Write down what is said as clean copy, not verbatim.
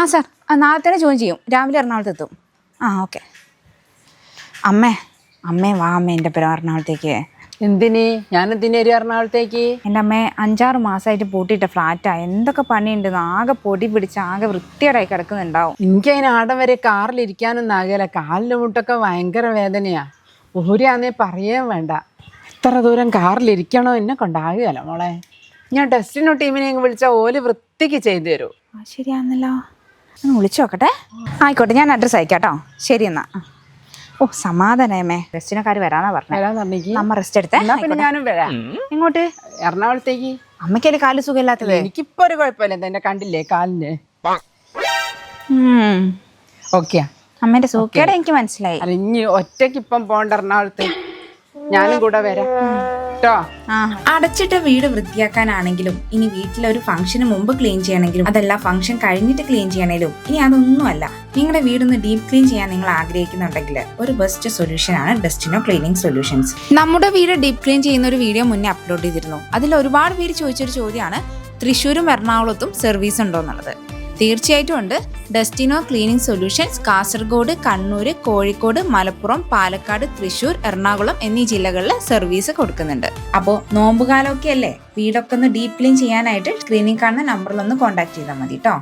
ആ സാർ നാളെ തന്നെ ജോയിൻ ചെയ്യും. രാവിലെ എറണാകുളത്ത് എത്തും. ആ ഓക്കെ. അമ്മേ വാ അമ്മേ എൻ്റെ പേര് എറണാകുളത്തേക്ക്. എന്തിന്? ഞാനെന്തിനു എറണാകുളത്തേക്ക്? എൻ്റെ അമ്മേ 5-6 മാസമായിട്ട് പൂട്ടിയിട്ട ഫ്ലാറ്റാ. എന്തൊക്കെ പണിയുണ്ട്, ആകെ പൊടി പിടിച്ച് ആകെ വൃത്തികേടായി കിടക്കുന്നുണ്ടാവും. എനിക്കതിന് ആടം വരെ കാറിലിരിക്കാനൊന്നും ആകില്ല. കാലിൻ്റെ മുട്ടൊക്കെ ഭയങ്കര വേദനയാ. ഊരാന്നേ പറയുകയും വേണ്ട. എത്ര ദൂരം കാറിലിരിക്കണോ എന്നെ കൊണ്ടാകുകയല്ല മോളെ. ഞാൻ ടെസ്റ്റിനോ ടീമിനെ വിളിച്ചാൽ ഓല് വൃത്തിക്ക് ചെയ്തു തരൂ. ശരിയാന്നല്ലോ, ഒന്ന് വിളിച്ചു നോക്കട്ടെ. ആയിക്കോട്ടെ, ഞാൻ അഡ്രസ്സ് അയക്കാം കേട്ടോ. ശരി എന്നാ. ഓ സമാധാനമേ, റെസ്റ്റിനക്കാർ വരാന്നാ പറഞ്ഞത്. നമ്മ റെസ്റ്റ് എടുത്തേ. പിന്നെ ഞാനും വരാം. ഇങ്ങോട്ട് എറണാകുളത്തേക്ക്. അമ്മയ്ക്കല്ലേ കാല് സുഖമില്ലാത്തത്? എനിക്കിപ്പോ ഒരു കുഴപ്പമില്ല. എന്നെ കണ്ടില്ലേ കാലിന്? ഓക്കെയാ. അമ്മേന്റെ സുഖേടെ എനിക്ക് മനസ്സിലായി. അല്ല ഇനി ഒറ്റയ്ക്ക് ഇപ്പം പോണ്ട എറണാകുളത്തേക്ക്. ഞാനും കൂടെ വരാം കേട്ടോ. അടച്ചിട്ട വീട് വൃത്തിയാക്കാനാണെങ്കിലും ഇനി വീട്ടിലൊരു ഫംഗ്ഷന് മുമ്പ് ക്ലീൻ ചെയ്യണമെങ്കിലും അതല്ല ഫംഗ്ഷൻ കഴിഞ്ഞിട്ട് ക്ലീൻ ചെയ്യണേലും ഇനി അതൊന്നുമല്ല, നിങ്ങളുടെ വീടൊന്ന് ഡീപ് ക്ലീൻ ചെയ്യാൻ നിങ്ങൾ ആഗ്രഹിക്കുന്നുണ്ടെങ്കിൽ ഒരു ബെസ്റ്റ് സൊല്യൂഷൻ ആണ് ഡെസ്റ്റിനോ ക്ലീനിങ് സൊല്യൂഷൻസ്. നമ്മുടെ വീട് ഡീപ് ക്ലീൻ ചെയ്യുന്ന ഒരു വീഡിയോ മുന്നേ അപ്ലോഡ് ചെയ്തിരുന്നു. അതിൽ ഒരുപാട് പേര് ചോദിച്ചൊരു ചോദ്യമാണ് തൃശ്ശൂരും എറണാകുളത്തും സർവീസ് ഉണ്ടോ എന്നുള്ളത്. തീർച്ചയായിട്ടും ഉണ്ട്. ഡെസ്റ്റിനോ ക്ലീനിങ് സൊല്യൂഷൻസ് കാസർഗോഡ്, കണ്ണൂർ, കോഴിക്കോട്, മലപ്പുറം, പാലക്കാട്, തൃശ്ശൂർ, എറണാകുളം എന്നീ ജില്ലകളിൽ സർവീസ് കൊടുക്കുന്നുണ്ട്. അപ്പോൾ നോമ്പുകാലമൊക്കെ അല്ലേ, വീടൊക്കെ ഒന്ന് ഡീപ് ക്ലീൻ ചെയ്യാനായിട്ട് സ്ക്രീനിൽ കാണുന്ന നമ്പറിലൊന്ന് കോൺടാക്ട് ചെയ്താൽ മതി കേട്ടോ.